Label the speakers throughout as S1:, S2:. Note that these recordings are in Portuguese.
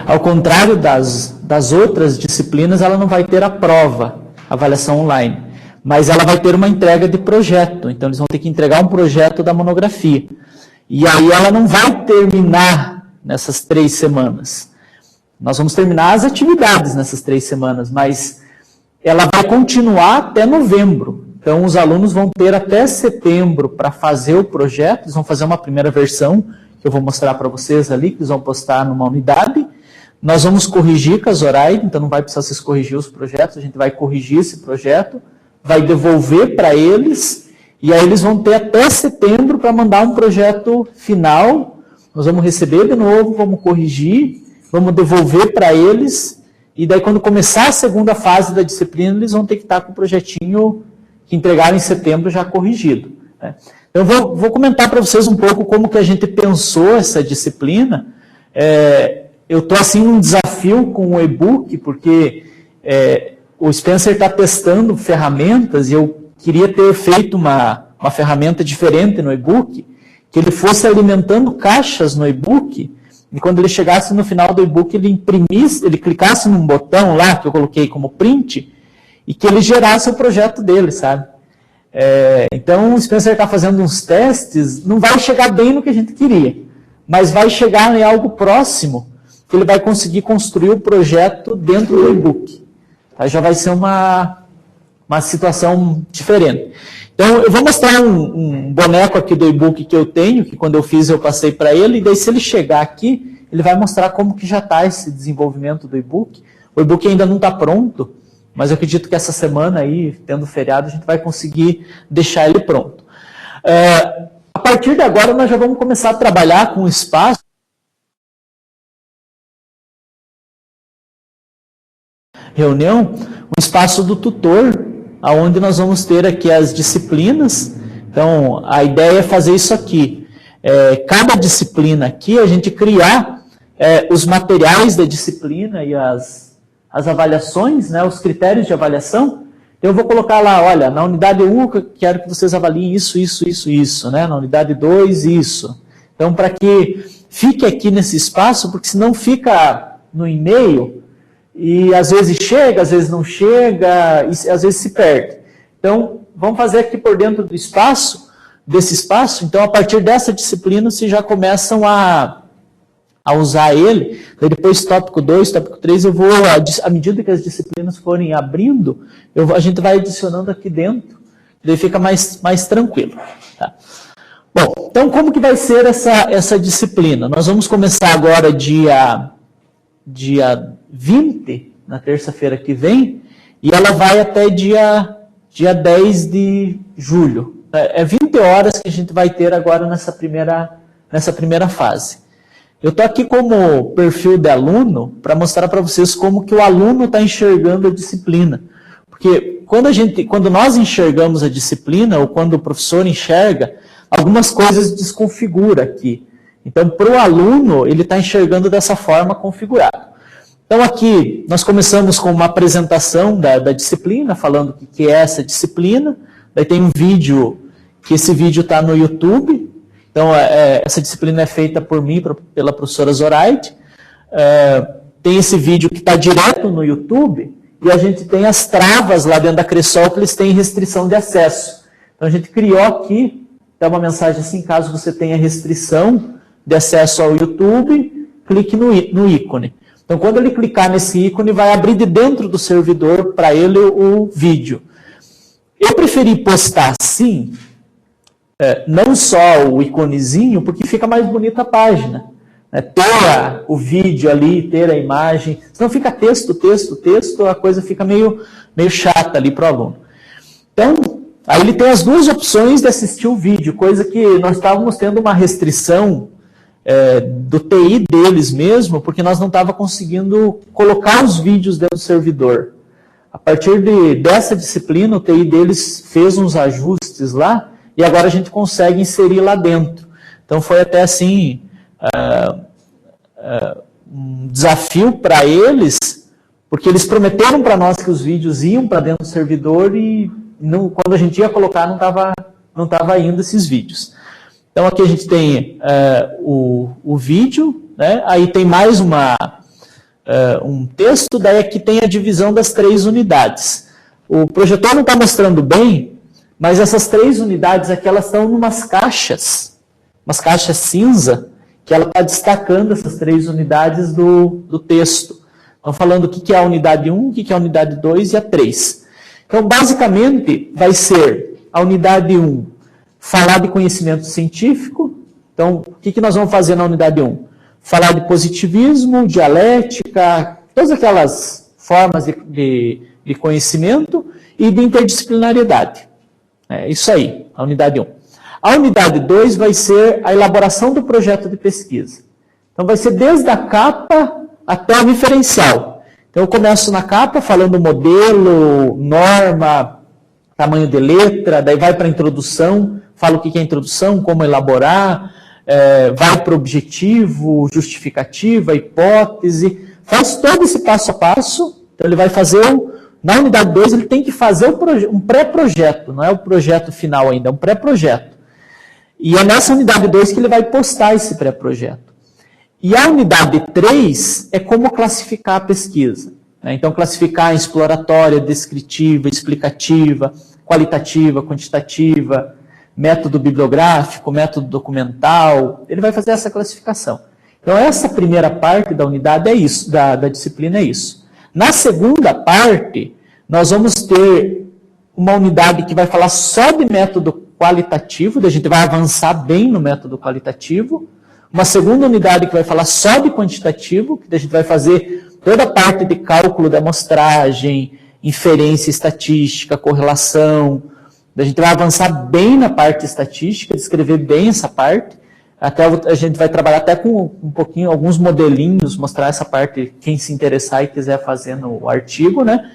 S1: Ao contrário das outras disciplinas, ela não vai ter a prova, a avaliação online, mas ela vai ter uma entrega de projeto. Então, eles vão ter que entregar um projeto da monografia. E aí ela não vai terminar nessas 3 semanas. Nós vamos terminar as atividades nessas 3 semanas, mas ela vai continuar até novembro. Então, os alunos vão ter até setembro para fazer o projeto. Eles vão fazer uma primeira versão, que eu vou mostrar para vocês ali, que eles vão postar numa unidade. Nós vamos corrigir com a Zoraide, então não vai precisar vocês corrigir os projetos, a gente vai corrigir esse projeto, vai devolver para eles, e aí eles vão ter até setembro para mandar um projeto final. Nós vamos receber de novo, vamos corrigir, vamos devolver para eles, e daí quando começar a segunda fase da disciplina, eles vão ter que estar com o projetinho que entregaram em setembro já corrigido, né? Eu vou comentar para vocês um pouco como que a gente pensou essa disciplina. Eu estou assim num desafio com o e-book, porque o Spencer está testando ferramentas e eu queria ter feito uma ferramenta diferente no e-book, que ele fosse alimentando caixas no e-book, e quando ele chegasse no final do e-book, ele imprimisse, ele clicasse num botão lá, que eu coloquei como print, e que ele gerasse o projeto dele, sabe? Então o Spencer está fazendo uns testes, não vai chegar bem no que a gente queria, mas vai chegar em algo próximo, que ele vai conseguir construir o projeto dentro do e-book. Tá? Já vai ser uma situação diferente. Então eu vou mostrar um boneco aqui do e-book que eu tenho, que quando eu fiz eu passei para ele, e daí se ele chegar aqui, ele vai mostrar como que já está esse desenvolvimento do e-book. O e-book ainda não está pronto, mas eu acredito que essa semana aí, tendo feriado, a gente vai conseguir deixar ele pronto. A partir de agora, nós já vamos começar a trabalhar com o espaço. Reunião, o espaço do tutor, onde nós vamos ter aqui as disciplinas. Então, a ideia é fazer isso aqui. Cada disciplina aqui, a gente criar os materiais da disciplina e as avaliações, né, os critérios de avaliação. Eu vou colocar lá, olha, na unidade 1 eu quero que vocês avaliem isso, né? Na unidade 2, isso. Então, para que fique aqui nesse espaço, porque senão fica no e-mail, e às vezes chega, às vezes não chega, e às vezes se perde. Então, vamos fazer aqui por dentro do espaço, desse espaço. Então, a partir dessa disciplina, vocês já começam a usar ele. Depois, tópico 2, tópico 3, eu vou, à medida que as disciplinas forem abrindo, a gente vai adicionando aqui dentro, daí fica mais tranquilo. Tá? Bom, então como que vai ser essa disciplina? Nós vamos começar agora dia 20, na terça-feira que vem, e ela vai até dia 10 de julho. 20 horas que a gente vai ter agora nessa primeira fase. Eu estou aqui como perfil de aluno para mostrar para vocês como que o aluno está enxergando a disciplina. Porque quando nós enxergamos a disciplina, ou quando o professor enxerga, algumas coisas desconfigura aqui. Então, para o aluno, ele está enxergando dessa forma configurada. Então, aqui, nós começamos com uma apresentação da disciplina, falando o que é essa disciplina. Daí tem um vídeo, que esse vídeo está no YouTube. Então, essa disciplina é feita por mim, pela professora Zoraide. Tem esse vídeo que está direto no YouTube, e a gente tem as travas lá dentro da Cressol, que eles têm restrição de acesso. Então, a gente criou aqui, dá uma mensagem assim, caso você tenha restrição de acesso ao YouTube, clique no ícone. Então, quando ele clicar nesse ícone, vai abrir de dentro do servidor para ele o vídeo. Eu preferi postar assim, não só o iconezinho, porque fica mais bonita a página. Ter o vídeo ali, ter a imagem, senão fica texto, a coisa fica meio chata ali para o aluno. Então, aí ele tem as duas opções de assistir o vídeo, coisa que nós estávamos tendo uma restrição do TI deles mesmo, porque nós não estávamos conseguindo colocar os vídeos dentro do servidor. A partir dessa disciplina, o TI deles fez uns ajustes lá, e agora a gente consegue inserir lá dentro. Então foi até assim, um desafio para eles, porque eles prometeram para nós que os vídeos iam para dentro do servidor e quando a gente ia colocar não estava indo esses vídeos. Então aqui a gente tem o vídeo, né? Aí tem mais um texto, daí aqui tem a divisão das 3 unidades. O projetor não está mostrando bem, mas essas 3 unidades aqui, elas estão em umas caixas cinza, que ela está destacando essas 3 unidades do texto. Estão falando o que é a unidade 1, o que é a unidade 2 e a 3. Então, basicamente, vai ser a unidade 1, falar de conhecimento científico. Então, o que nós vamos fazer na unidade 1? Falar de positivismo, dialética, todas aquelas formas de conhecimento e de interdisciplinariedade. É isso aí, a unidade 1. A unidade 2 vai ser a elaboração do projeto de pesquisa. Então, vai ser desde a capa até o referencial. Então, eu começo na capa falando modelo, norma, tamanho de letra, daí vai para a introdução, falo o que é a introdução, como elaborar, vai para o objetivo, justificativa, hipótese, faz todo esse passo a passo. Então, ele vai fazer, na unidade 2, ele tem que fazer um pré-projeto, não é o projeto final ainda, é um pré-projeto. E é nessa unidade 2 que ele vai postar esse pré-projeto. E a unidade 3 é como classificar a pesquisa, né? Então, classificar em exploratória, descritiva, explicativa, qualitativa, quantitativa, método bibliográfico, método documental, ele vai fazer essa classificação. Então, essa primeira parte da unidade é isso, da disciplina é isso. Na segunda parte, nós vamos ter uma unidade que vai falar só de método qualitativo, a gente vai avançar bem no método qualitativo. Uma segunda unidade que vai falar só de quantitativo, que a gente vai fazer toda a parte de cálculo da amostragem, inferência estatística, correlação. A gente vai avançar bem na parte estatística, descrever bem essa parte. Até a gente vai trabalhar até com um pouquinho, alguns modelinhos, mostrar essa parte, quem se interessar e quiser fazer no artigo, né?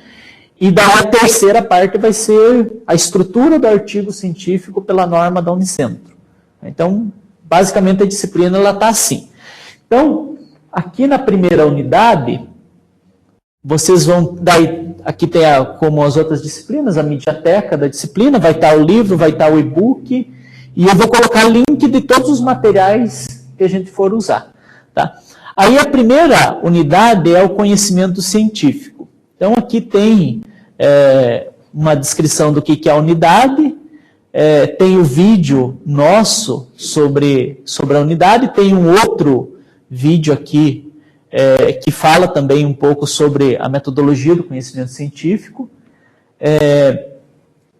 S1: E daí a terceira parte vai ser a estrutura do artigo científico pela norma da Unicentro. Então, basicamente a disciplina está assim. Então, aqui na primeira unidade, vocês vão, daí, aqui tem, como as outras disciplinas, a mediateca da disciplina, vai estar o livro, vai estar o e-book, e eu vou colocar link de todos os materiais que a gente for usar. Tá? Aí a primeira unidade é o conhecimento científico. Então aqui tem uma descrição do que é a unidade, tem o vídeo nosso sobre a unidade, tem um outro vídeo aqui que fala também um pouco sobre a metodologia do conhecimento científico.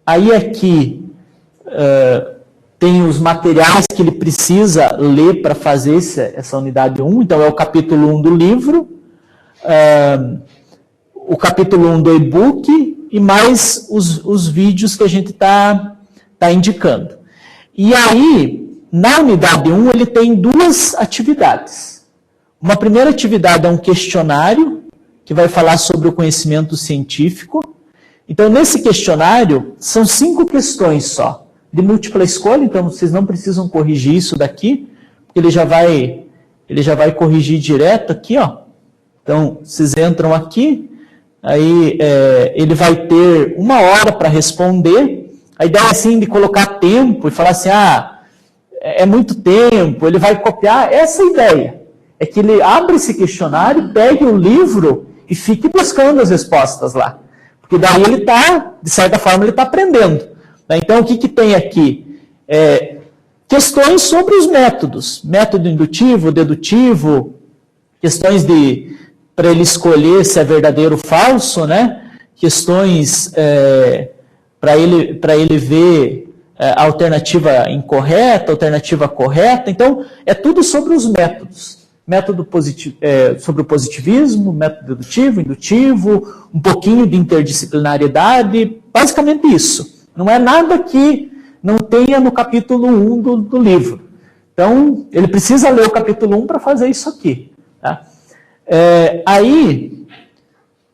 S1: Aí aqui tem os materiais que ele precisa ler para fazer essa unidade 1, então é o capítulo 1 do livro, o capítulo 1 do e-book e mais os vídeos que a gente está indicando. E aí, na unidade 1, ele tem 2 atividades. Uma primeira atividade é um questionário, que vai falar sobre o conhecimento científico. Então, nesse questionário, são 5 questões só, de múltipla escolha, então vocês não precisam corrigir isso daqui, porque ele já vai corrigir direto aqui, ó. Então, vocês entram aqui, aí ele vai ter 1 hora para responder. A ideia assim de colocar tempo e falar assim, é muito tempo, ele vai copiar, essa é a ideia. É que ele abra esse questionário, pegue o livro e fique buscando as respostas lá. Porque daí ele está, de certa forma, ele está aprendendo. Então, o que tem aqui? Questões sobre os métodos. Método indutivo, dedutivo, questões para ele escolher se é verdadeiro ou falso, né? Questões para ele ver a alternativa incorreta, alternativa correta. Então, é tudo sobre os métodos. Método sobre o positivismo, método dedutivo, indutivo, um pouquinho de interdisciplinariedade, basicamente isso. Não é nada que não tenha no capítulo 1 do livro. Então, ele precisa ler o capítulo 1 para fazer isso aqui. Tá? Aí,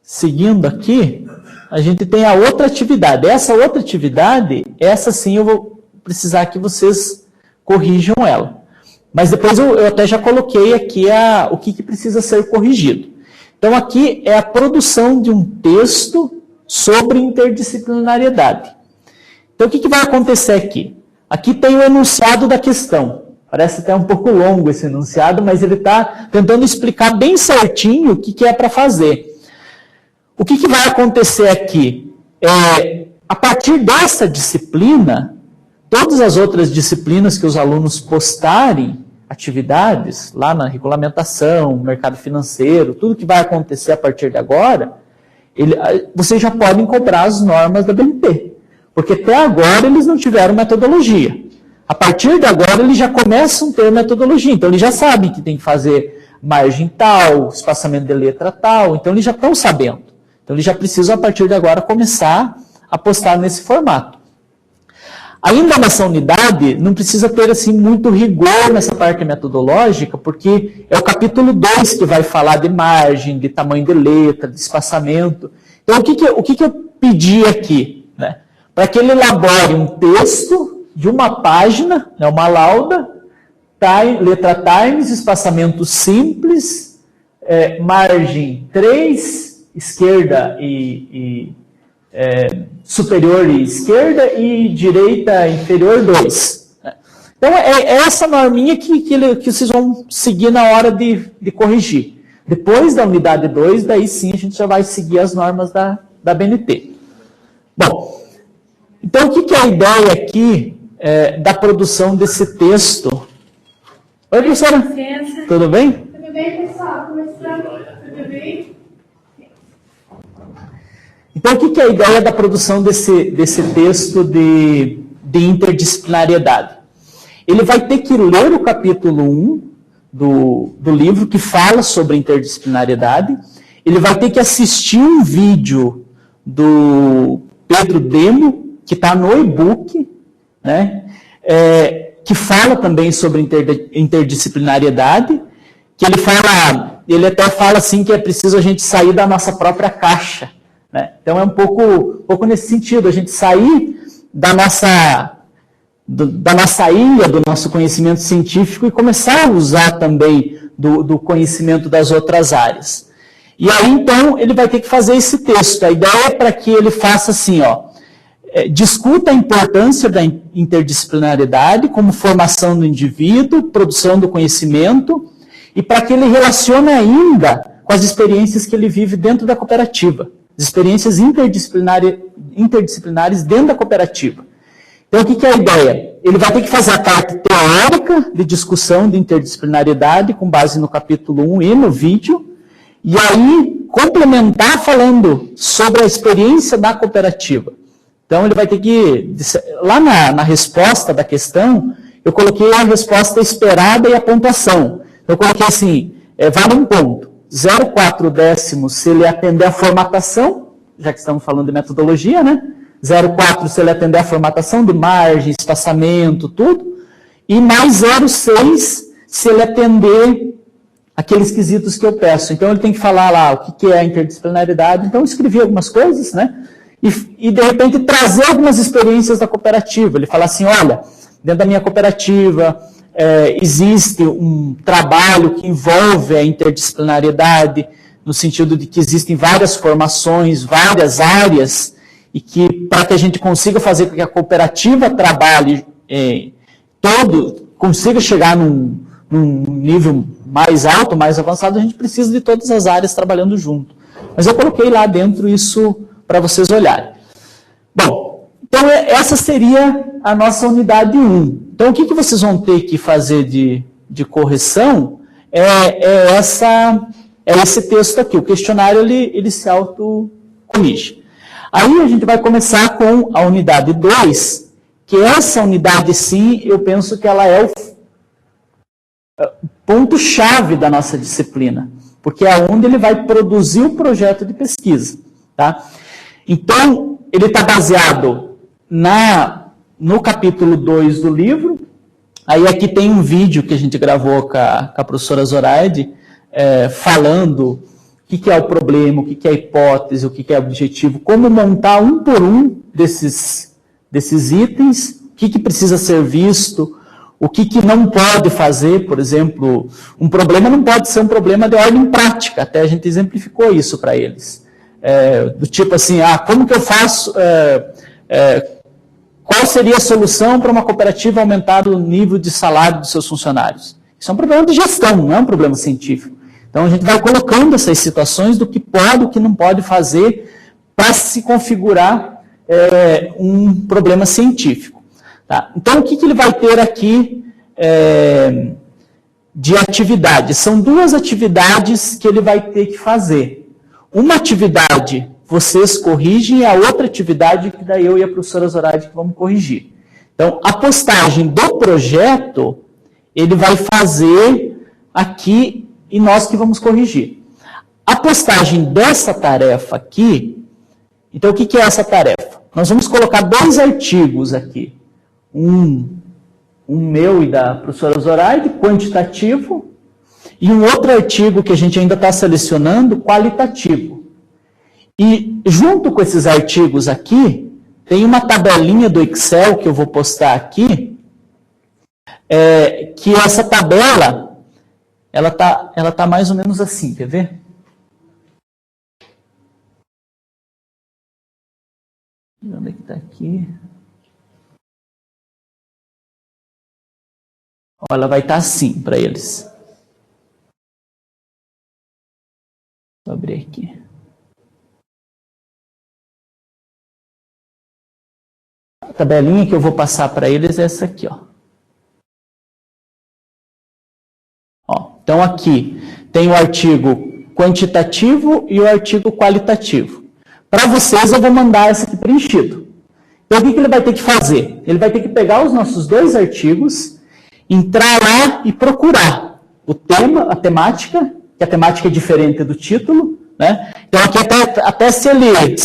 S1: seguindo aqui, a gente tem a outra atividade. Essa outra atividade, essa sim eu vou precisar que vocês corrijam ela. Mas depois eu até já coloquei aqui o que precisa ser corrigido. Então, aqui é a produção de um texto sobre interdisciplinariedade. Então, o que vai acontecer aqui? Aqui tem o enunciado da questão. Parece até um pouco longo esse enunciado, mas ele está tentando explicar bem certinho o que é para fazer. O que vai acontecer aqui? A partir dessa disciplina, todas as outras disciplinas que os alunos postarem, atividades, lá na regulamentação, mercado financeiro, tudo que vai acontecer a partir de agora, vocês já podem cobrar as normas da BNT. Porque até agora eles não tiveram metodologia. A partir de agora eles já começam a ter metodologia. Então eles já sabem que tem que fazer margem tal, espaçamento de letra tal. Então eles já estão sabendo. Então eles já precisam a partir de agora começar a postar nesse formato. Ainda nessa unidade, não precisa ter assim, muito rigor nessa parte metodológica, porque é o capítulo 2 que vai falar de margem, de tamanho de letra, de espaçamento. Então, o que eu pedi aqui? Né? Para que ele elabore um texto de uma página, né, uma lauda, letra times, espaçamento simples, margem 3, esquerda superior e esquerda e direita inferior 2. Então, é essa norminha que vocês vão seguir na hora de corrigir. Depois da unidade 2, daí sim a gente já vai seguir as normas da BNT. Bom, então o que é a ideia aqui da produção desse texto? Oi, professora. Tudo bem?
S2: Tudo bem, pessoal? Como estão? Tudo bem?
S1: Então, o que é a ideia da produção desse texto de interdisciplinariedade? Ele vai ter que ler o capítulo 1 do livro, que fala sobre interdisciplinariedade. Ele vai ter que assistir um vídeo do Pedro Demo, que está no e-book, né? Que fala também sobre interdisciplinariedade, que ele até fala assim que é preciso a gente sair da nossa própria caixa. Né? Então é um pouco nesse sentido, a gente sair da nossa ilha, do nosso conhecimento científico e começar a usar também do conhecimento das outras áreas. E aí então ele vai ter que fazer esse texto. A ideia é para que ele faça assim, discuta a importância da interdisciplinariedade como formação do indivíduo, produção do conhecimento, e para que ele relacione ainda com as experiências que ele vive dentro da cooperativa. As experiências interdisciplinares dentro da cooperativa. Então, o que é a ideia? Ele vai ter que fazer a parte teórica de discussão de interdisciplinariedade, com base no capítulo 1 e no vídeo, e aí complementar falando sobre a experiência da cooperativa. Então, ele vai ter que... Lá na resposta da questão, eu coloquei a resposta esperada e a pontuação. Eu coloquei assim, vale um ponto. 0,4 décimos se ele atender a formatação, já que estamos falando de metodologia, né? 0,4 se ele atender a formatação de margem, espaçamento, tudo. E mais 0,6 se ele atender aqueles quesitos que eu peço. Então, ele tem que falar lá o que é a interdisciplinaridade. Então, eu escrevi algumas coisas, né? E de repente, trazer algumas experiências da cooperativa. Ele fala assim, olha, dentro da minha cooperativa... existe um trabalho que envolve a interdisciplinariedade, no sentido de que existem várias formações, várias áreas, e que para que a gente consiga fazer com que a cooperativa trabalhe consiga chegar num nível mais alto, mais avançado, a gente precisa de todas as áreas trabalhando junto. Mas eu coloquei lá dentro isso para vocês olharem. Bom, então essa seria a nossa unidade 1. Então, o que vocês vão ter que fazer de correção é esse texto aqui. O questionário ele se autocorrige. Aí a gente vai começar com a unidade 2, que essa unidade, sim, eu penso que ela é o ponto-chave da nossa disciplina, porque é onde ele vai produzir o projeto de pesquisa. Tá? Então, ele está baseado no capítulo 2 do livro. Aí aqui tem um vídeo que a gente gravou com a professora Zoraide, falando o que é o problema, o que é a hipótese, o que é o objetivo, como montar um por um desses itens, o que precisa ser visto, o que não pode fazer. Por exemplo, um problema não pode ser um problema de ordem prática, até a gente exemplificou isso para eles. Do tipo assim, como que eu faço... qual seria a solução para uma cooperativa aumentar o nível de salário dos seus funcionários? Isso é um problema de gestão, não é um problema científico. Então, a gente vai colocando essas situações do que pode e o que não pode fazer para se configurar um problema científico. Tá? Então, o que ele vai ter aqui de atividade? São duas atividades que ele vai ter que fazer. Uma atividade vocês corrigem e a outra atividade que daí eu e a professora Zoraide que vamos corrigir. Então, a postagem do projeto, ele vai fazer aqui e nós que vamos corrigir. A postagem dessa tarefa aqui, então o que é essa tarefa? Nós vamos colocar dois artigos aqui. Um meu e da professora Zoraide, quantitativo, e um outro artigo que a gente ainda está selecionando, qualitativo. E junto com esses artigos aqui, tem uma tabelinha do Excel que eu vou postar aqui, que essa tabela, ela tá mais ou menos assim, quer ver? Onde é que está aqui? Ela vai estar assim para eles. Vou abrir aqui. A tabelinha que eu vou passar para eles é essa aqui, ó. Então aqui tem o artigo quantitativo e o artigo qualitativo. Para vocês eu vou mandar esse aqui preenchido. Então o que ele vai ter que fazer? Ele vai ter que pegar os nossos dois artigos, entrar lá e procurar o tema, a temática, que a temática é diferente do título, né? Então aqui até se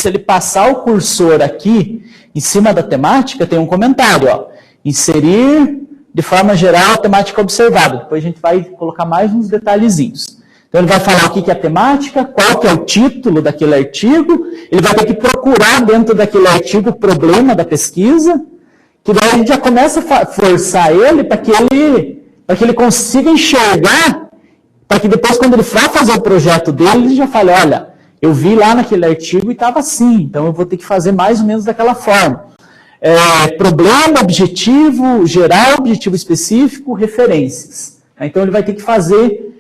S1: ele passar o cursor aqui em cima da temática, tem um comentário, ó, inserir de forma geral a temática observada. Depois a gente vai colocar mais uns detalhezinhos. Então ele vai falar o que é a temática, qual que é o título daquele artigo, ele vai ter que procurar dentro daquele artigo o problema da pesquisa, que daí a gente já começa a forçar ele para que ele consiga enxergar, para que depois, quando ele for fazer o projeto dele, ele já fale, olha, eu vi lá naquele artigo e estava assim, então eu vou ter que fazer mais ou menos daquela forma. Problema, objetivo geral, objetivo específico, referências. Então ele vai ter que fazer,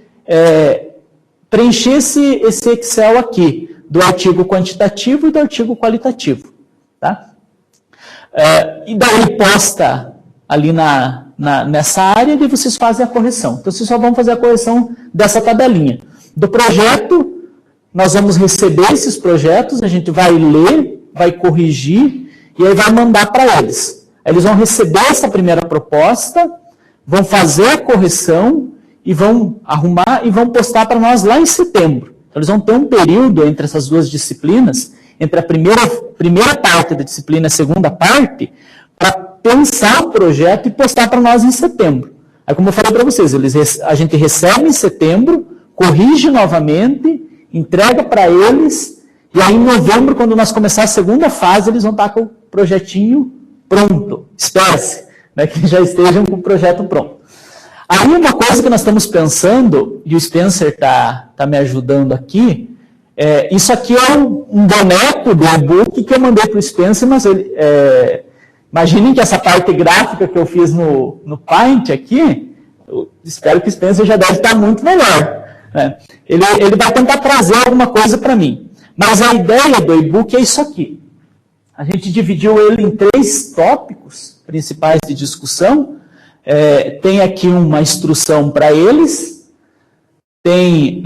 S1: preencher esse Excel aqui, do artigo quantitativo e do artigo qualitativo. Tá? E daí ele posta ali nessa área e vocês fazem a correção. Então vocês só vão fazer a correção dessa tabelinha. Do projeto, nós vamos receber esses projetos, a gente vai ler, vai corrigir e aí vai mandar para eles. Eles vão receber essa primeira proposta, vão fazer a correção e vão arrumar e vão postar para nós lá em setembro. Então eles vão ter um período entre essas duas disciplinas, entre a primeira parte da disciplina e a segunda parte, para pensar o projeto e postar para nós em setembro. Aí, como eu falei para vocês, a gente recebe em setembro, corrige novamente, entrega para eles, e aí em novembro, quando nós começar a segunda fase, eles vão estar com o projetinho pronto. Espera-se, né, que já estejam com o projeto pronto. Aí uma coisa que nós estamos pensando, e o Spencer está me ajudando aqui, isso aqui é um boneco do e-book que eu mandei para o Spencer, mas imaginem que essa parte gráfica que eu fiz no Paint aqui, eu espero que o Spencer já deve estar muito melhor. Né? Ele vai tentar trazer alguma coisa para mim. Mas a ideia do e-book é isso aqui. A gente dividiu ele em 3 tópicos principais de discussão. Tem aqui uma instrução para eles, tem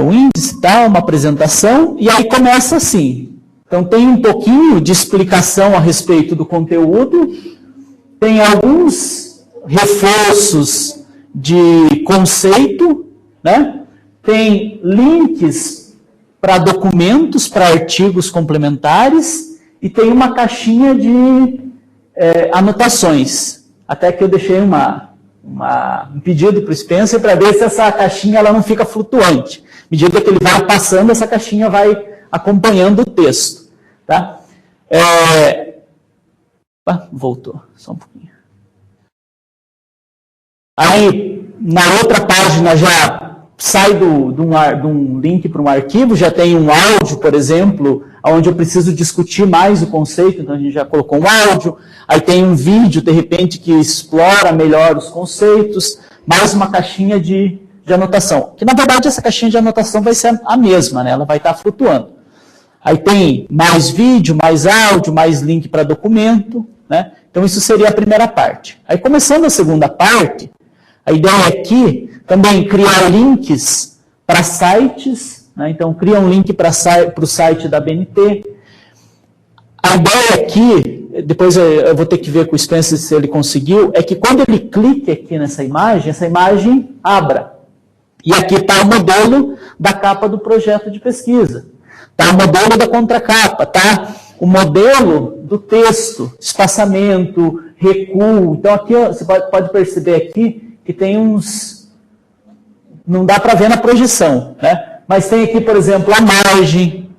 S1: o índice, tá, uma apresentação, e aí começa assim. Então tem um pouquinho de explicação a respeito do conteúdo, tem alguns reforços de conceito, né? Tem links para documentos, para artigos complementares, e tem uma caixinha de anotações. Até que eu deixei um pedido para o Spencer para ver se essa caixinha ela não fica flutuante. À medida que ele vai passando, essa caixinha vai acompanhando o texto. Tá? Voltou, só um pouquinho. Aí, na outra página já sai de um link para um arquivo, já tem um áudio, por exemplo, onde eu preciso discutir mais o conceito, então a gente já colocou um áudio, aí tem um vídeo, de repente, que explora melhor os conceitos, mais uma caixinha de anotação. Que, na verdade, essa caixinha de anotação vai ser a mesma, né? Ela vai estar flutuando. Aí tem mais vídeo, mais áudio, mais link para documento, né? Então, isso seria a primeira parte. Aí, começando a segunda parte, a ideia aqui também criar links para sites, né? Então, cria um link para o site da BNT. A ideia aqui, depois eu vou ter que ver com o Spencer se ele conseguiu, é que quando ele clica aqui nessa imagem, essa imagem abra. E aqui está o modelo da capa do projeto de pesquisa. Está o modelo da contracapa, está o modelo do texto, espaçamento, recuo. Então aqui você pode perceber aqui que tem uns... Não dá para ver na projeção, né? Mas tem aqui, por exemplo, a margem,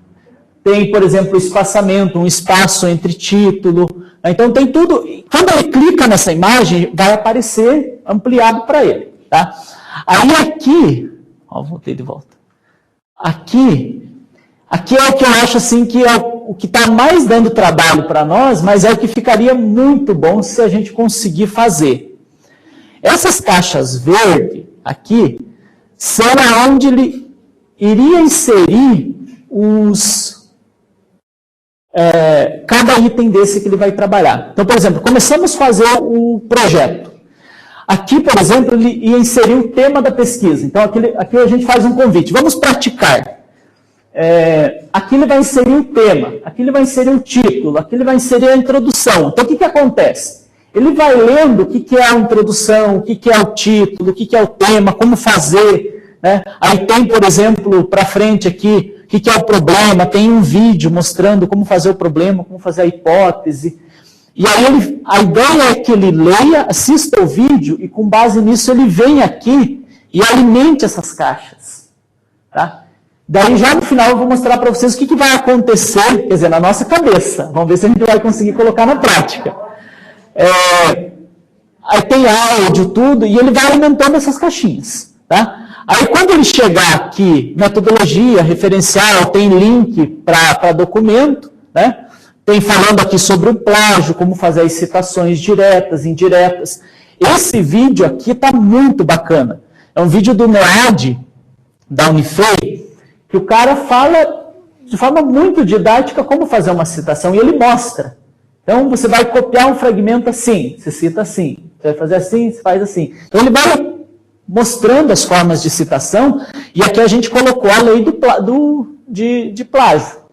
S1: tem, por exemplo, o espaçamento, um espaço entre título. Então tem tudo... Quando ele clica nessa imagem, vai aparecer ampliado para ele, tá? Aí aqui... Ó, voltei de volta. Aqui é o que eu acho assim que é o que está mais dando trabalho para nós, mas é o que ficaria muito bom se a gente conseguir fazer. Essas caixas verdes aqui são onde ele iria inserir cada item desse que ele vai trabalhar. Então, por exemplo, começamos a fazer o projeto. Aqui, por exemplo, ele ia inserir o tema da pesquisa. Então, aqui a gente faz um convite. Vamos praticar. Aqui ele vai inserir o tema, aqui ele vai inserir o título, aqui ele vai inserir a introdução. Então, o que acontece? Ele vai lendo o que é a introdução, o que é o título, o que é o tema, como fazer. Né? Aí tem, por exemplo, para frente aqui, o que é o problema, tem um vídeo mostrando como fazer o problema, como fazer a hipótese. E aí a ideia é que ele leia, assista o vídeo e com base nisso ele vem aqui e alimente essas caixas. Tá? Daí já no final eu vou mostrar para vocês o que vai acontecer, quer dizer, na nossa cabeça. Vamos ver se a gente vai conseguir colocar na prática. Aí tem áudio, tudo, e ele vai alimentando essas caixinhas. Tá? Aí quando ele chegar aqui, metodologia, referencial, tem link para documento, né? Tem falando aqui sobre o plágio, como fazer as citações diretas, indiretas. Esse vídeo aqui está muito bacana. É um vídeo do NEAD, da Unifei, que o cara fala de forma muito didática como fazer uma citação, e ele mostra. Então, você vai copiar um fragmento assim, você cita assim. Você vai fazer assim, você faz assim. Então, ele vai mostrando as formas de citação, e aqui a gente colocou a lei de plágio.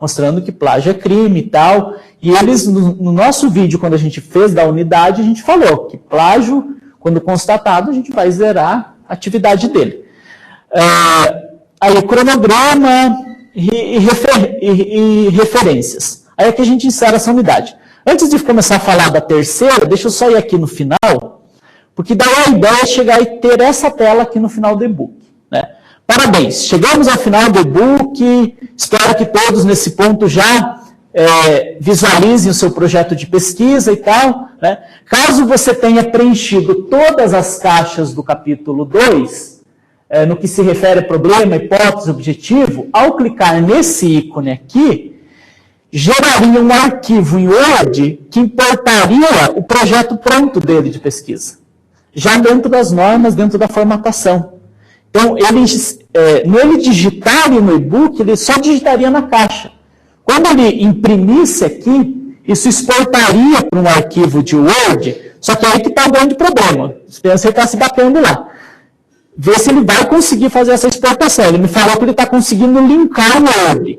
S1: Mostrando que plágio é crime e tal. E eles, no nosso vídeo, quando a gente fez da unidade, a gente falou que plágio, quando constatado, a gente vai zerar a atividade dele. Aí, cronograma e referências. Aí aqui a gente insere essa unidade. Antes de começar a falar da terceira, deixa eu só ir aqui no final, porque daí a ideia é chegar e ter essa tela aqui no final do e-book, né? Parabéns, chegamos ao final do e-book, espero que todos nesse ponto já visualizem o seu projeto de pesquisa e tal. Né? Caso você tenha preenchido todas as caixas do capítulo 2, no que se refere a problema, hipótese, objetivo, ao clicar nesse ícone aqui, geraria um arquivo em Word que importaria o projeto pronto dele de pesquisa, já dentro das normas, dentro da formatação. Então, ele digitar ali no e-book, ele só digitaria na caixa. Quando ele imprimisse aqui, isso exportaria para um arquivo de Word, só que aí que está o grande problema. Você está se batendo lá. Vê se ele vai conseguir fazer essa exportação. Ele me falou que ele está conseguindo linkar o Word.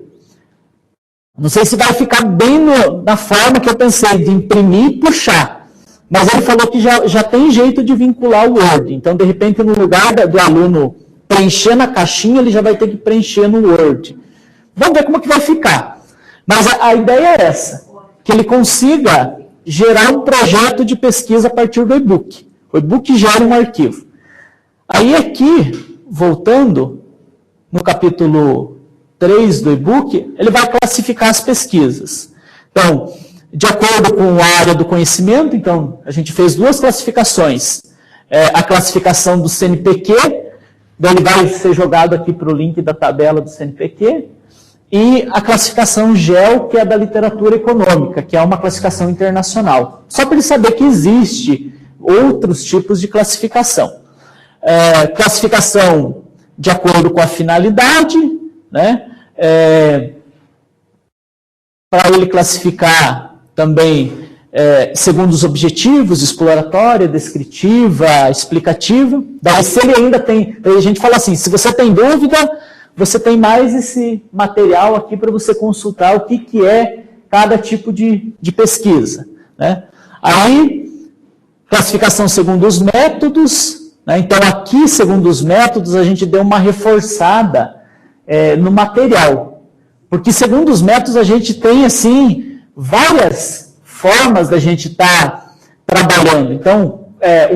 S1: Não sei se vai ficar bem na forma que eu pensei, de imprimir e puxar. Mas ele falou que já tem jeito de vincular o Word. Então, de repente, no lugar do aluno preencher na caixinha, ele já vai ter que preencher no Word. Vamos ver como que vai ficar. Mas a ideia é essa, que ele consiga gerar um projeto de pesquisa a partir do e-book. O e-book gera um arquivo. Aí aqui, voltando, no capítulo 3 do e-book, ele vai classificar as pesquisas. Então, de acordo com a área do conhecimento, então, a gente fez duas classificações. A classificação do CNPq, Daí ele vai ser jogado aqui para o link da tabela do CNPq. E a classificação GEL, que é da literatura econômica, que é uma classificação internacional. Só para ele saber que existe outros tipos de classificação. Classificação de acordo com a finalidade, né? Para ele classificar também segundo os objetivos, exploratória, descritiva, explicativa. Daí, se ele ainda tem... A gente fala assim, se você tem dúvida, você tem mais esse material aqui para você consultar o que é cada tipo de pesquisa, né? Aí, classificação segundo os métodos, né? Então aqui, segundo os métodos, a gente deu uma reforçada no material. Porque segundo os métodos a gente tem, assim, várias formas da gente estar trabalhando. Então,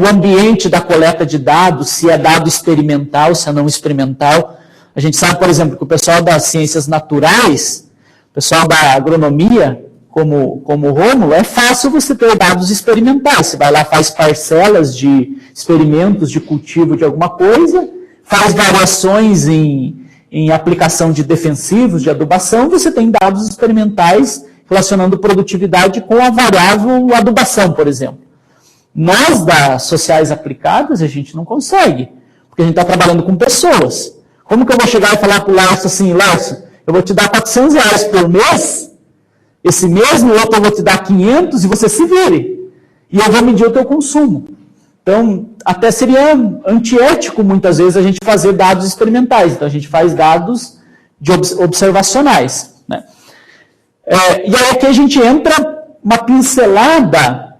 S1: o ambiente da coleta de dados, se é dado experimental, se é não experimental. A gente sabe, por exemplo, que o pessoal das ciências naturais, o pessoal da agronomia, como o Rômulo, é fácil você ter dados experimentais. Você vai lá, faz parcelas de experimentos de cultivo de alguma coisa, faz variações em aplicação de defensivos, de adubação, você tem dados experimentais relacionando produtividade com a variável adubação, por exemplo. Nós, das sociais aplicadas, a gente não consegue, porque a gente está trabalhando com pessoas. Como que eu vou chegar e falar para o Lárcio assim, Lárcio, eu vou te dar R$400 por mês, esse mesmo outro eu vou te dar 500 e você se vire. E eu vou medir o teu consumo. Então, até seria antiético, muitas vezes, a gente fazer dados experimentais. Então, a gente faz dados observacionais, né? E aí aqui a gente entra uma pincelada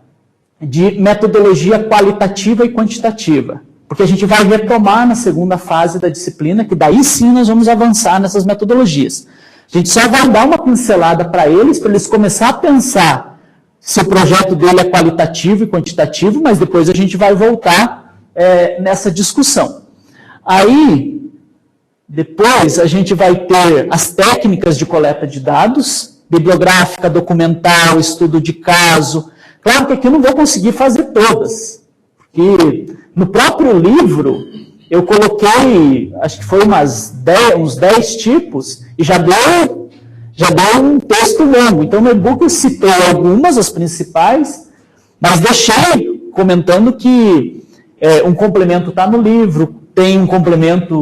S1: de metodologia qualitativa e quantitativa. Porque a gente vai retomar na segunda fase da disciplina, que daí sim nós vamos avançar nessas metodologias. A gente só vai dar uma pincelada para eles começarem a pensar se o projeto dele é qualitativo e quantitativo, mas depois a gente vai voltar nessa discussão. Aí, depois a gente vai ter as técnicas de coleta de dados, bibliográfica, documental, estudo de caso. Claro que aqui eu não vou conseguir fazer todas, porque no próprio livro eu coloquei, acho que foi uns 10 tipos, e já deu um texto longo. Então no e-book eu citei algumas, as principais, mas deixei comentando que um complemento está no livro, tem um complemento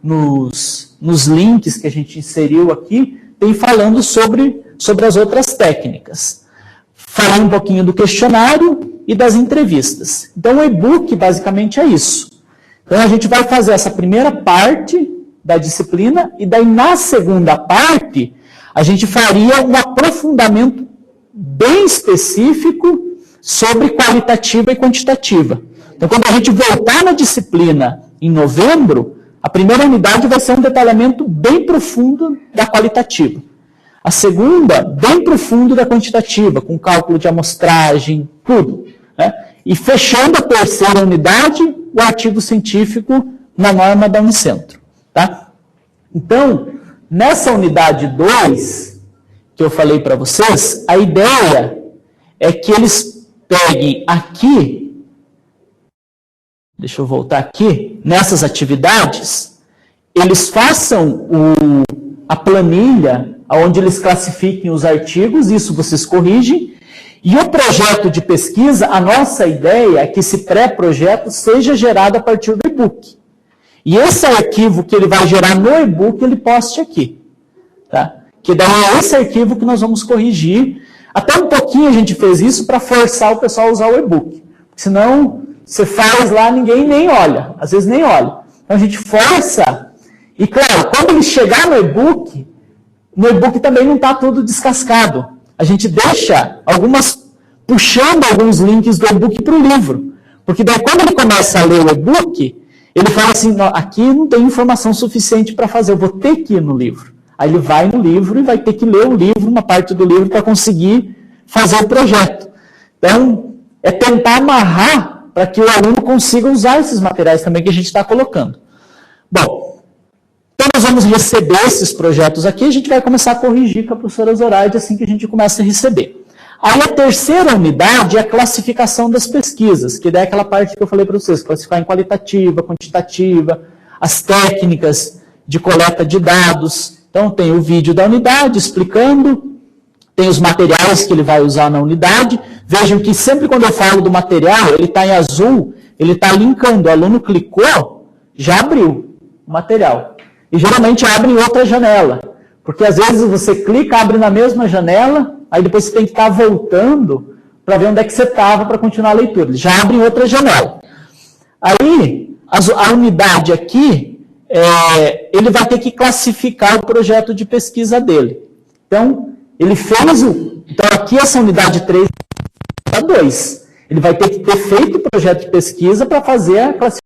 S1: nos links que a gente inseriu aqui, tem falando sobre as outras técnicas. Falei um pouquinho do questionário e das entrevistas. Então, o e-book basicamente é isso. Então, a gente vai fazer essa primeira parte da disciplina e daí, na segunda parte, a gente faria um aprofundamento bem específico sobre qualitativa e quantitativa. Então, quando a gente voltar na disciplina em novembro, a primeira unidade vai ser um detalhamento bem profundo da qualitativa. A segunda, bem profundo da quantitativa, com cálculo de amostragem, tudo, né? E fechando a terceira unidade, o artigo científico na norma da Unicentro. Tá? Então, nessa unidade 2, que eu falei para vocês, a ideia é que eles peguem aqui, deixa eu voltar aqui, nessas atividades, eles façam a planilha onde eles classifiquem os artigos, isso vocês corrigem, e o projeto de pesquisa, a nossa ideia é que esse pré-projeto seja gerado a partir do e-book. E esse arquivo que ele vai gerar no e-book, ele poste aqui. Tá? Que daí é esse arquivo que nós vamos corrigir. Até um pouquinho a gente fez isso para forçar o pessoal a usar o e-book. Senão, você faz lá, ninguém nem olha. Às vezes nem olha. Então a gente força. E claro, quando ele chegar no e-book também não está tudo descascado. A gente deixa puxando alguns links do e-book para o livro. Porque daí quando ele começa a ler o e-book, ele fala assim, aqui não tem informação suficiente para fazer, eu vou ter que ir no livro. Aí ele vai no livro e vai ter que ler o livro, uma parte do livro, para conseguir fazer o projeto. Então, é tentar amarrar para que o aluno consiga usar esses materiais também que a gente está colocando. Bom, então nós vamos receber esses projetos aqui, a gente vai começar a corrigir com a professora Zoraide assim que a gente começa a receber. Aí a terceira unidade é a classificação das pesquisas, que daí é aquela parte que eu falei para vocês, classificar em qualitativa, quantitativa, as técnicas de coleta de dados. Então, tem o vídeo da unidade explicando, tem os materiais que ele vai usar na unidade. Vejam que sempre quando eu falo do material, ele está em azul, ele está linkando. O aluno clicou, já abriu o material. E geralmente abre em outra janela. Porque às vezes você clica, abre na mesma janela, aí depois você tem que estar voltando para ver onde é que você estava para continuar a leitura. Ele já abre em outra janela. Aí, a unidade aqui, ele vai ter que classificar o projeto de pesquisa dele. Então, ele fez então aqui essa unidade 3 está 2. Ele vai ter que ter feito o projeto de pesquisa para fazer a classificação.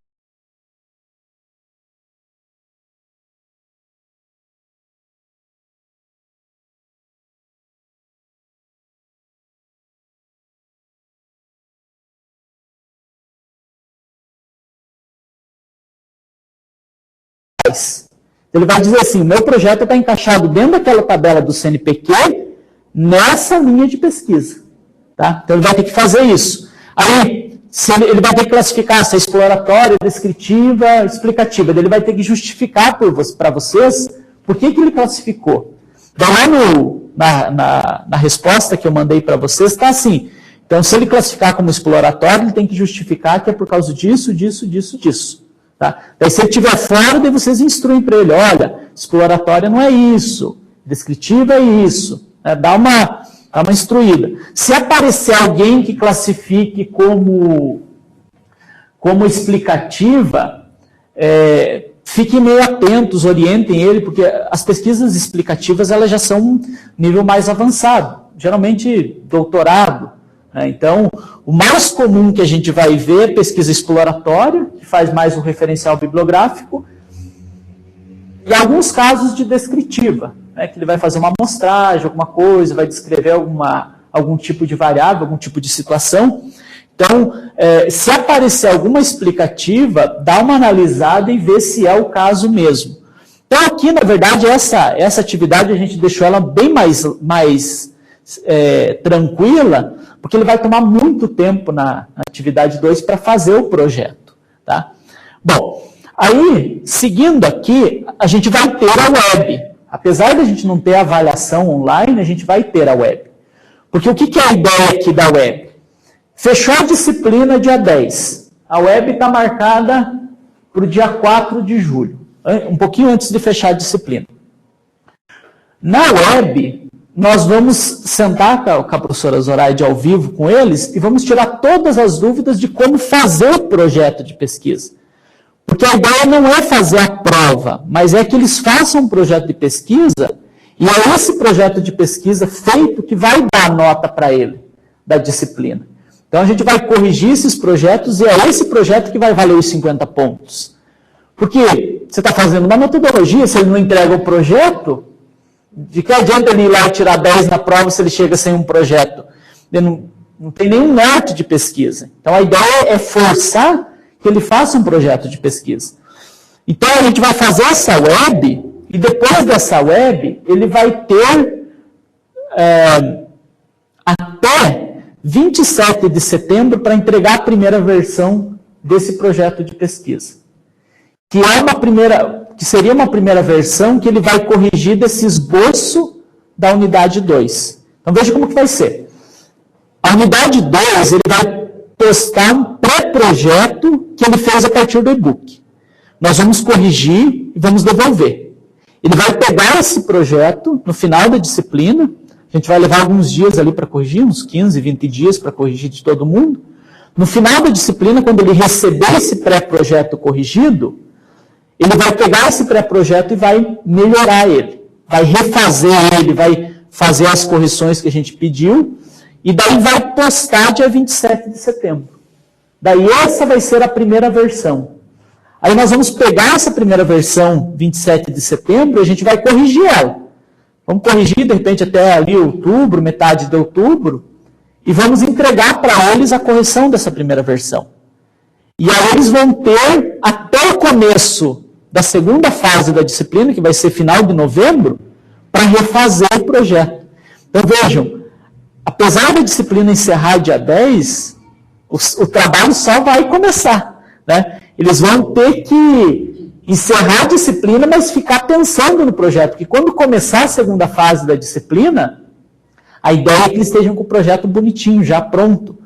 S1: Ele vai dizer assim, meu projeto está encaixado dentro daquela tabela do CNPq, nessa linha de pesquisa. Tá? Então ele vai ter que fazer isso. Aí, ele vai ter que classificar se é exploratória, descritiva, explicativa. Ele vai ter que justificar para vocês por que ele classificou. Então lá na resposta que eu mandei para vocês, está assim. Então, se ele classificar como exploratório, ele tem que justificar que é por causa disso, disso, disso, disso. Tá? Daí, se ele estiver fora, daí vocês instruem para ele, olha, exploratória não é isso, descritiva é isso. Dá uma instruída. Se aparecer alguém que classifique como explicativa, fiquem meio atentos, orientem ele, porque as pesquisas explicativas elas já são um nível mais avançado, geralmente doutorado. Então, o mais comum que a gente vai ver é pesquisa exploratória, que faz mais um referencial bibliográfico, e alguns casos de descritiva, que ele vai fazer uma amostragem, alguma coisa, vai descrever algum tipo de variável, algum tipo de situação. Então, se aparecer alguma explicativa, dá uma analisada e vê se é o caso mesmo. Então, aqui, na verdade, essa atividade a gente deixou ela bem mais tranquila, porque ele vai tomar muito tempo na atividade 2 para fazer o projeto. Tá? Bom, aí, seguindo aqui, a gente vai ter a web. Apesar de a gente não ter avaliação online, a gente vai ter a web. Porque o que é a ideia aqui da web? Fechou a disciplina dia 10. A web está marcada para o dia 4 de julho, um pouquinho antes de fechar a disciplina. Na web, nós vamos sentar com a professora Zoraide ao vivo com eles e vamos tirar todas as dúvidas de como fazer o projeto de pesquisa. Porque a ideia não é fazer a prova, mas é que eles façam um projeto de pesquisa e é esse projeto de pesquisa feito que vai dar a nota para ele, da disciplina. Então a gente vai corrigir esses projetos e é esse projeto que vai valer os 50 pontos. Porque você está fazendo uma metodologia, se ele não entrega o projeto, de que adianta ele ir lá e tirar 10 na prova se ele chega sem um projeto? Ele não tem nenhum norte de pesquisa. Então a ideia é forçar que ele faça um projeto de pesquisa. Então a gente vai fazer essa web e depois dessa web ele vai ter até 27 de setembro para entregar a primeira versão desse projeto de pesquisa. Que seria uma primeira versão que ele vai corrigir desse esboço da unidade 2. Então veja como que vai ser. A unidade 2, ele vai postar um pré-projeto que ele fez a partir do e-book. Nós vamos corrigir e vamos devolver. Ele vai pegar esse projeto no final da disciplina, a gente vai levar alguns dias ali para corrigir, uns 15, 20 dias para corrigir de todo mundo. No final da disciplina, quando ele receber esse pré-projeto corrigido, ele vai pegar esse pré-projeto e vai melhorar ele, vai refazer ele, vai fazer as correções que a gente pediu, e daí vai postar dia 27 de setembro. Daí essa vai ser a primeira versão. Aí nós vamos pegar essa primeira versão, 27 de setembro, e a gente vai corrigir ela. Vamos corrigir, de repente, até ali outubro, metade de outubro, e vamos entregar para eles a correção dessa primeira versão. E aí eles vão ter, até o começo da segunda fase da disciplina, que vai ser final de novembro, para refazer o projeto. Então vejam, apesar da disciplina encerrar dia 10, o trabalho só vai começar. Né? Eles vão ter que encerrar a disciplina, mas ficar pensando no projeto, porque quando começar a segunda fase da disciplina, a ideia é que eles estejam com o projeto bonitinho, já pronto.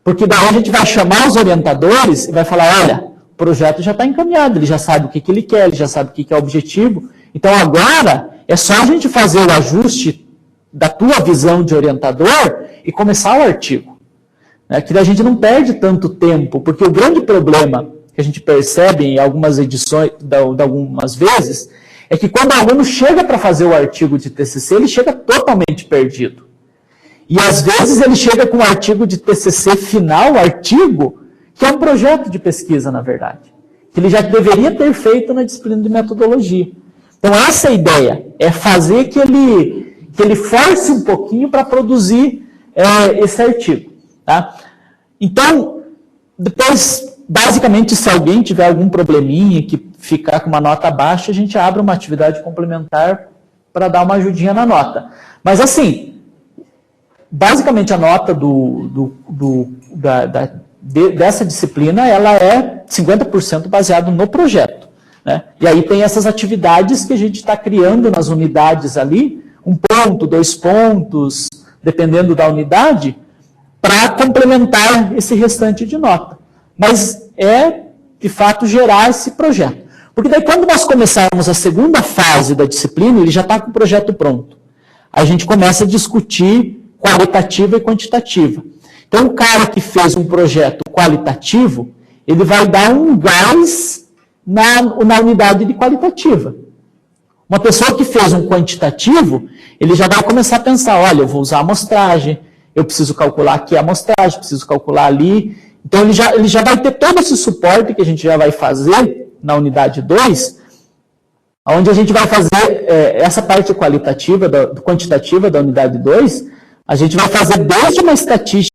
S1: Porque daí a gente vai chamar os orientadores e vai falar, olha, o projeto já está encaminhado, ele já sabe o que ele quer, ele já sabe o que é o objetivo. Então agora é só a gente fazer o ajuste da tua visão de orientador e começar o artigo. Que a gente não perde tanto tempo, porque o grande problema que a gente percebe em algumas edições, de algumas vezes, é que quando o aluno chega para fazer o artigo de TCC, ele chega totalmente perdido. E às vezes ele chega com um artigo de TCC final, artigo, que é um projeto de pesquisa, na verdade, que ele já deveria ter feito na disciplina de metodologia. Então essa é a ideia, é fazer que ele force um pouquinho para produzir esse artigo. Tá? Então, depois, basicamente, se alguém tiver algum probleminha que ficar com uma nota baixa, a gente abre uma atividade complementar para dar uma ajudinha na nota. Mas assim, basicamente a nota dessa disciplina, ela é 50% baseado no projeto. Né? E aí tem essas atividades que a gente está criando nas unidades ali, 1 ponto, 2 pontos, dependendo da unidade, para complementar esse restante de nota. Mas é, de fato, gerar esse projeto. Porque daí, quando nós começarmos a segunda fase da disciplina, ele já está com o projeto pronto. A gente começa a discutir qualitativa e quantitativa. Então, o cara que fez um projeto qualitativo, ele vai dar um gás na unidade de qualitativa. Uma pessoa que fez um quantitativo, ele já vai começar a pensar, olha, eu vou usar a amostragem, eu preciso calcular aqui a amostragem, preciso calcular ali. Então, ele já vai ter todo esse suporte que a gente já vai fazer na unidade 2, onde a gente vai fazer essa parte qualitativa, quantitativa da unidade 2, a gente vai fazer desde uma estatística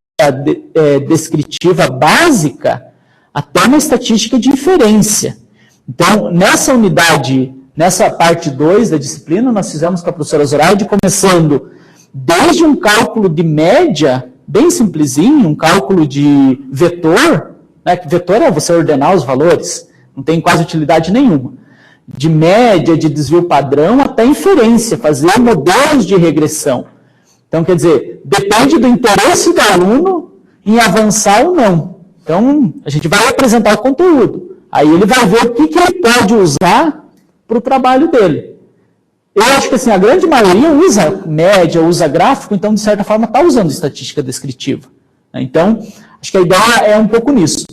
S1: descritiva básica até uma estatística de inferência. Então, nessa parte 2 da disciplina, nós fizemos com a professora Zoraide, começando desde um cálculo de média, bem simplesinho, um cálculo de vetor, né? Vetor é você ordenar os valores, não tem quase utilidade nenhuma. De média, de desvio padrão, até inferência, fazer modelos de regressão. Então, quer dizer, depende do interesse do aluno em avançar ou não. Então, a gente vai apresentar o conteúdo. Aí ele vai ver o que ele pode usar para o trabalho dele. Eu acho que assim, a grande maioria usa média, usa gráfico, então, de certa forma, está usando estatística descritiva. Então, acho que a ideia é um pouco nisso.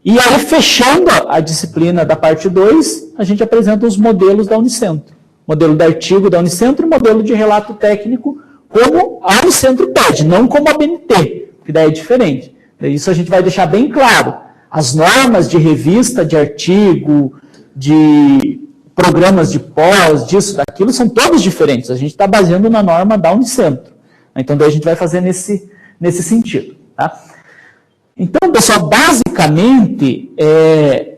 S1: E aí, fechando a disciplina da parte 2, a gente apresenta os modelos da Unicentro. Modelo de artigo da Unicentro e modelo de relato técnico, como a Unicentro pede, não como a BNT, que daí é diferente. Isso a gente vai deixar bem claro. As normas de revista, de artigo, de programas de pós, disso, daquilo, são todos diferentes. A gente está baseando na norma da Unicentro. Então, daí a gente vai fazer nesse sentido. Tá? Então, pessoal, basicamente, é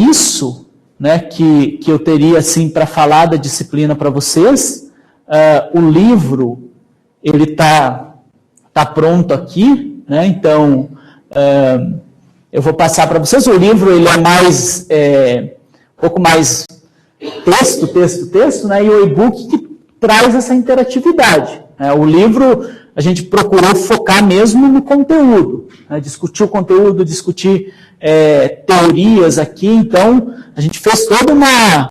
S1: isso, né, que eu teria assim, para falar da disciplina para vocês. O livro, ele está pronto aqui, né? Então, eu vou passar para vocês. O livro ele é mais, um pouco mais texto, né? E o e-book que traz essa interatividade. Né? O livro, a gente procurou focar mesmo no conteúdo, né? Discutir o conteúdo, discutir teorias aqui. Então, a gente fez toda uma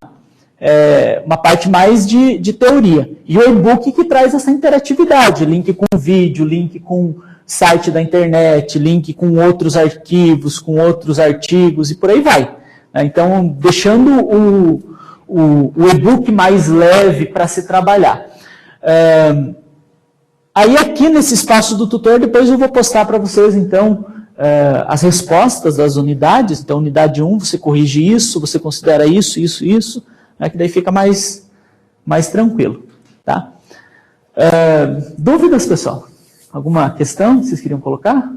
S1: parte mais de teoria. E o e-book que traz essa interatividade, link com vídeo, link com site da internet, link com outros arquivos, com outros artigos e por aí vai. Então, deixando o e-book mais leve para se trabalhar. Aí aqui nesse espaço do tutor, depois eu vou postar para vocês, então, as respostas das unidades. Então, unidade 1, você corrige isso, você considera isso, né, que daí fica mais tranquilo. Tá? Dúvidas, pessoal? Alguma questão que vocês queriam colocar?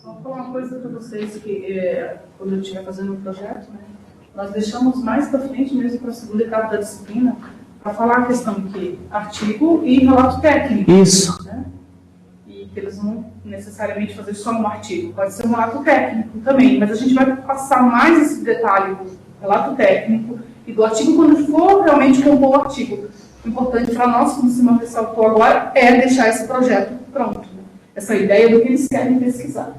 S2: Vou falar uma coisa para vocês, que quando eu estiver fazendo o projeto, né, nós deixamos mais para frente, mesmo para a segunda etapa da disciplina, para falar a questão de artigo e relato técnico.
S1: Isso.
S2: Né? E porque eles não vão necessariamente fazer só um artigo, pode ser um relato técnico também, mas a gente vai passar mais esse detalhe do relato técnico e do artigo quando for realmente compor o artigo. O importante para nós, como o Simão ressaltou agora, é deixar esse projeto pronto, né? Essa ideia do que eles querem pesquisar.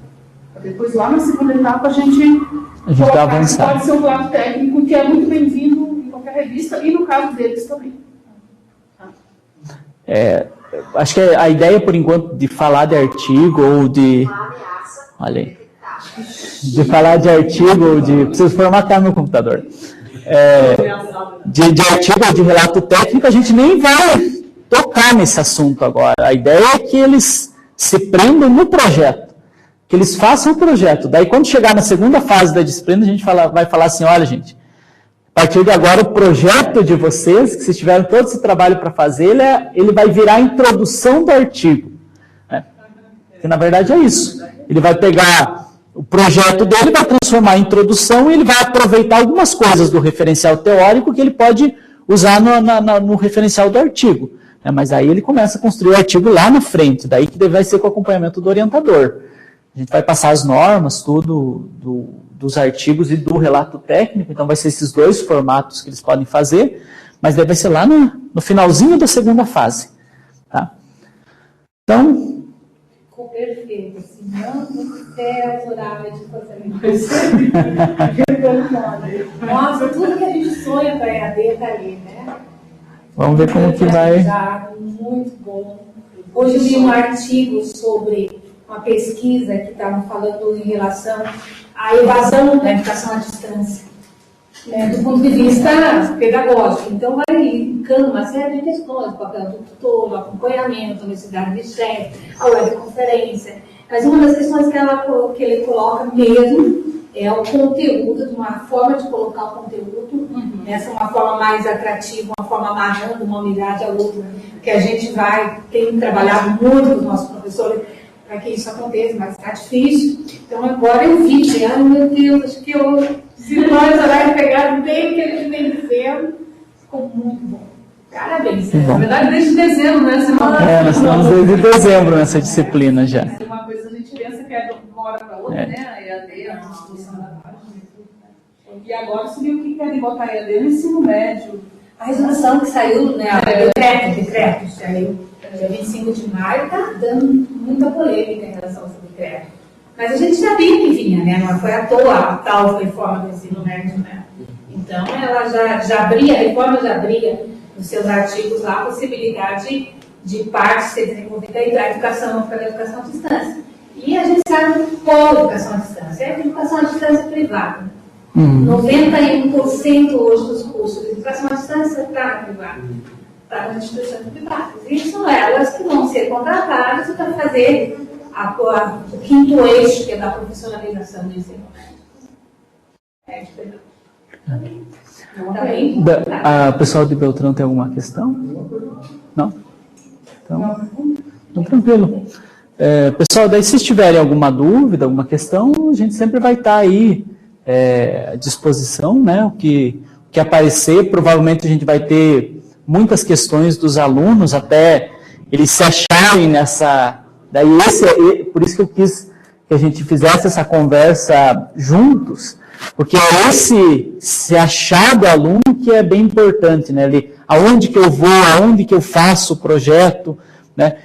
S2: Pra depois, lá na segunda etapa, a gente
S1: vai avançar.
S2: Pode ser um relato técnico que é muito bem-vindo em qualquer revista e no caso deles também.
S1: Acho que a ideia, por enquanto, de falar de artigo ou de... Olha aí. De falar de artigo ou de... Preciso formatar meu computador. De artigo ou de relato técnico, a gente nem vai tocar nesse assunto agora. A ideia é que eles se prendam no projeto. Que eles façam o projeto. Daí, quando chegar na segunda fase da disciplina, a gente vai falar assim, olha, gente, a partir de agora, o projeto de vocês, que vocês tiveram todo esse trabalho para fazer, ele vai virar a introdução do artigo. Né? Que, na verdade, é isso. Ele vai pegar o projeto dele, vai transformar em introdução e ele vai aproveitar algumas coisas do referencial teórico que ele pode usar no referencial do artigo. Né? Mas aí ele começa a construir o artigo lá na frente, daí que vai ser com o acompanhamento do orientador. A gente vai passar as normas, tudo dos artigos e do relato técnico, então vai ser esses dois formatos que eles podem fazer, mas daí vai ser lá no finalzinho da segunda fase. Tá? Então...
S3: Ficou perfeito. Simão do céu, horário de fazer. Nossa, tudo que a gente sonha para EAD está ali, né?
S1: Vamos ver como que vai...
S3: Muito bom. Hoje eu li um artigo sobre uma pesquisa que estavam falando em relação à evasão da educação à distância, né, do ponto de vista pedagógico. Então, vai indicando uma série de questões, o papel do tutor, o acompanhamento, a necessidade de chefe, a webconferência. Mas uma das questões que ele coloca mesmo é o conteúdo, uma forma de colocar o conteúdo, essa é uma forma mais atrativa, uma forma amarrando uma unidade à outra, que a gente tem trabalhado muito com os nossos professores, para que isso aconteça, mas está difícil. Então agora eu vi, ai meu Deus, acho que se nós vai pegar bem o que eles vem dizendo, ficou muito bom. Parabéns.
S2: Na verdade, desde dezembro, né?
S1: Nós estamos desde dezembro nessa disciplina já.
S2: Uma coisa a gente pensa que é de uma hora para outra, né? A EAD, a instituição da página. E agora subiu o que querem botar a EAD no ensino médio.
S3: A resolução que saiu, né? O decreto saiu. Dia 25 de maio está dando muita polêmica em relação ao decreto. Mas a gente sabia que vinha, né? Não foi à toa a tal reforma do ensino médio, né? Então, ela já abria, a reforma já abria nos seus artigos lá a possibilidade de parte ser desenvolvida a educação pela educação à distância. E a gente sabe qual educação à distância? É a educação à distância privada. 91% hoje dos cursos de educação à distância está na privada. Está nas instituições privadas. E são elas que vão ser contratadas para fazer o quinto eixo, que é da profissionalização do ensino.
S1: O pessoal de Beltrão tem alguma questão? Não? Então tranquilo. Pessoal, daí se tiverem alguma dúvida, alguma questão, a gente sempre vai estar aí à disposição, né? O que aparecer, provavelmente a gente vai ter muitas questões dos alunos, até eles se acharem nessa... Daí por isso que eu quis que a gente fizesse essa conversa juntos, porque é esse se achar do aluno que é bem importante, né? Aonde que eu vou, aonde que eu faço o projeto, né?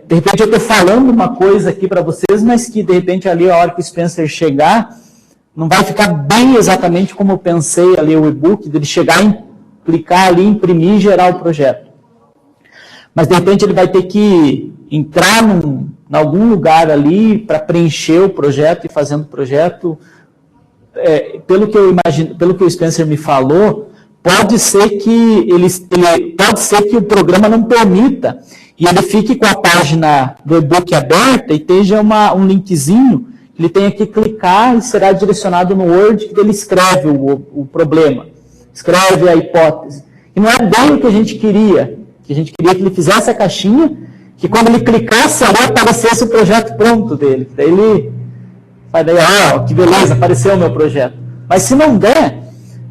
S1: De repente eu estou falando uma coisa aqui para vocês, mas que de repente ali a hora que o Spencer chegar, não vai ficar bem exatamente como eu pensei ali o e-book, dele chegar em clicar ali, imprimir e gerar o projeto. Mas, de repente, ele vai ter que entrar em algum lugar ali para preencher o projeto e fazendo o projeto. Pelo que eu imagino, pelo que o Spencer me falou, pode ser que pode ser que o programa não permita e ele fique com a página do e-book aberta e esteja um linkzinho, ele tenha que clicar e será direcionado no Word que ele escreve o problema. Escreve a hipótese. E não é bem o que a gente queria. Que a gente queria que ele fizesse a caixinha, que quando ele clicasse ali, aparecesse o projeto pronto dele. Daí ele vai que beleza, apareceu o meu projeto. Mas se não der,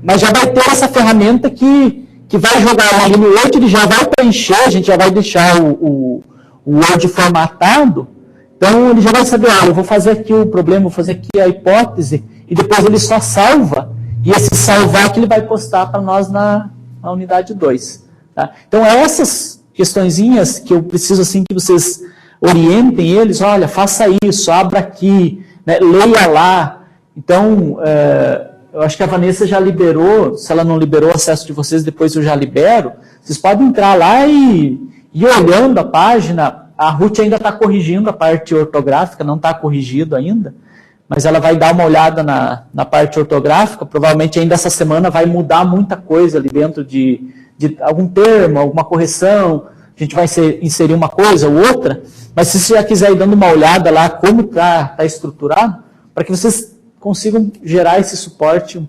S1: mas já vai ter essa ferramenta que vai jogar ali no Word, ele já vai preencher, a gente já vai deixar o Word formatado, Então, ele já vai saber, eu vou fazer aqui o problema, vou fazer aqui a hipótese, e depois ele só salva, e esse salvar que ele vai postar para nós na unidade 2. Tá? Então, essas questõezinhas que eu preciso assim que vocês orientem eles, olha, faça isso, abra aqui, né, leia lá. Então, eu acho que a Vanessa já liberou, se ela não liberou o acesso de vocês, depois eu já libero. Vocês podem entrar lá e ir olhando a página. A Ruth ainda está corrigindo a parte ortográfica, não está corrigido ainda, mas ela vai dar uma olhada na parte ortográfica, provavelmente ainda essa semana vai mudar muita coisa ali dentro de algum termo, alguma correção, a gente vai inserir uma coisa ou outra, mas se você já quiser ir dando uma olhada lá como está estruturado, para que vocês consigam gerar esse suporte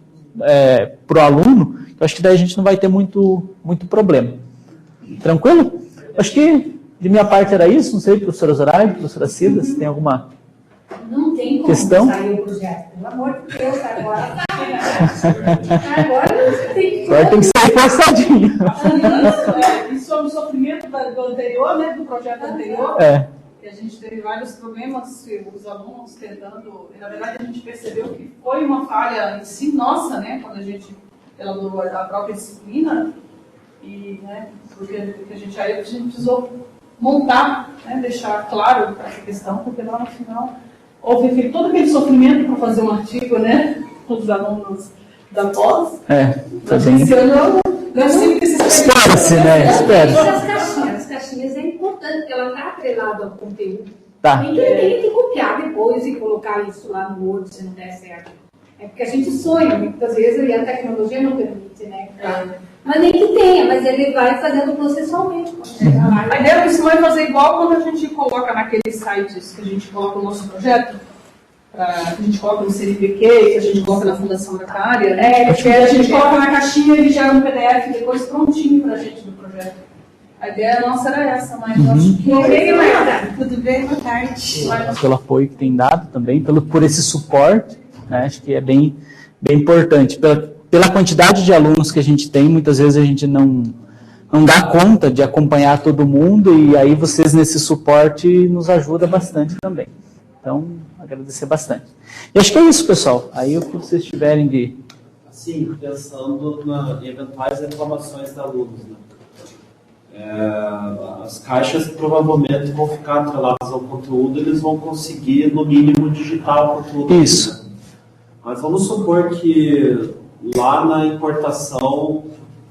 S1: para o aluno, eu acho que daí a gente não vai ter muito problema. Tranquilo? Acho que de minha parte era isso, não sei, professora Zoraide, professora Cida, se tem alguma
S3: não tem como
S1: questão?
S3: Sair o projeto, pelo amor de Deus, agora você tem que...
S1: Agora tem que sair forçadinho.
S2: E sobre o sofrimento do anterior, né, do projeto anterior, que a gente teve vários problemas, os alunos tentando, e na verdade a gente percebeu que foi uma falha em si nossa, né, quando a gente elaborou a própria disciplina, e, né, porque a gente precisou montar, né, deixar claro essa questão, porque lá no final houve todo aquele sofrimento para fazer um artigo, né, com os alunos da pós.
S1: Espera-se, né? Espera-se.
S3: As caixinhas é importante, porque ela está atrelada ao conteúdo.
S1: Tá.
S3: Tem que copiar depois e colocar isso lá no Word, se não der certo. É porque a gente sonha, muitas vezes, e a tecnologia não permite, né? Mas nem que tenha, mas ele vai fazendo processualmente.
S2: A ideia é que você vai fazer igual quando a gente coloca naqueles sites que a gente coloca o nosso projeto, que a gente coloca no CNPq, que a gente coloca na Fundação Bancária, né? Porque a gente coloca na caixinha e ele gera um PDF depois prontinho para a gente do projeto. A ideia nossa era essa, mas eu acho que...
S3: Tudo bem, boa tarde.
S1: Pelo apoio que tem dado também, por esse suporte, né? Acho que é bem importante. Pela quantidade de alunos que a gente tem, muitas vezes a gente não dá conta de acompanhar todo mundo, e aí vocês nesse suporte nos ajudam bastante também. Então, agradecer bastante. E acho que é isso, pessoal. Aí o que vocês tiverem de...
S4: Sim, pensando em eventuais reclamações de alunos, né? As caixas provavelmente vão ficar atreladas ao conteúdo, eles vão conseguir, no mínimo, digitar o conteúdo.
S1: Isso.
S4: Né? Mas vamos supor que lá na importação,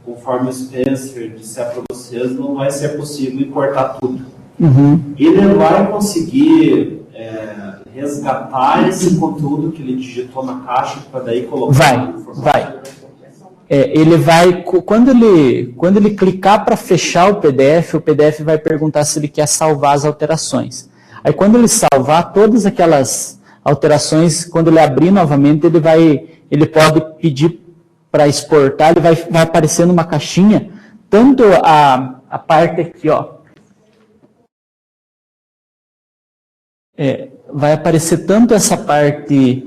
S4: conforme o Spencer disser para vocês, não vai ser possível importar tudo. Ele vai conseguir resgatar esse conteúdo que ele digitou na caixa para daí colocar
S1: vai. Ele vai, quando ele clicar para fechar o PDF vai perguntar se ele quer salvar as alterações. Aí quando ele salvar todas aquelas alterações, quando ele abrir novamente, ele pode pedir para exportar, ele vai aparecer numa caixinha, tanto a parte aqui, ó, vai aparecer tanto essa parte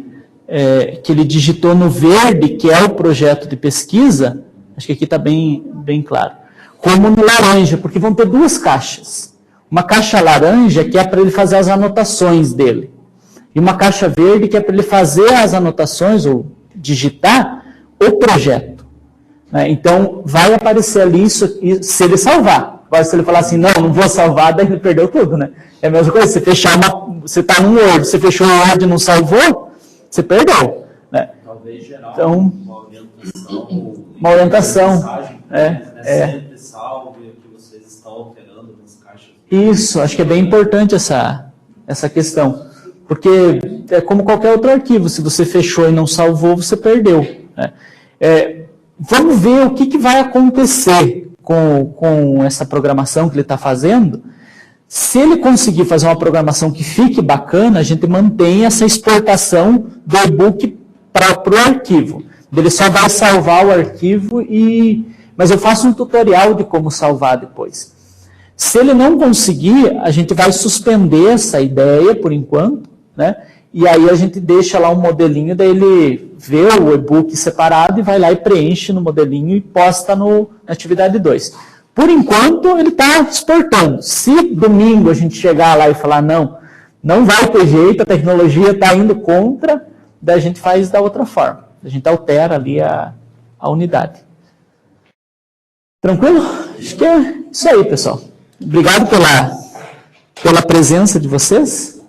S1: que ele digitou no verde, que é o projeto de pesquisa, acho que aqui está bem claro, como no laranja, porque vão ter duas caixas. Uma caixa laranja, que é para ele fazer as anotações dele, e uma caixa verde, que é para ele fazer as anotações, ou digitar o projeto. Né? Então, vai aparecer ali isso, se ele salvar. Agora, se ele falar assim, não vou salvar, daí ele perdeu tudo, né? É a mesma coisa, você está no Word, você fechou o Word e não salvou, você perdeu. Né?
S4: Talvez gerar
S1: então, uma orientação.
S4: Sempre salve o que vocês estão alterando nas caixas.
S1: Isso, acho que é bem importante essa questão. Porque é como qualquer outro arquivo, se você fechou e não salvou, você perdeu. Né? Vamos ver o que vai acontecer com essa programação que ele está fazendo. Se ele conseguir fazer uma programação que fique bacana, a gente mantém essa exportação do e-book para o arquivo. Ele só vai salvar o arquivo, mas eu faço um tutorial de como salvar depois. Se ele não conseguir, a gente vai suspender essa ideia por enquanto, né? E aí a gente deixa lá um modelinho, daí ele vê o e-book separado e vai lá e preenche no modelinho e posta na atividade 2. Por enquanto, ele está exportando. Se domingo a gente chegar lá e falar, não, Não vai ter jeito, a tecnologia está indo contra, daí a gente faz da outra forma. A gente altera ali a unidade. Tranquilo? Acho que é isso aí, pessoal. Obrigado pela presença de vocês.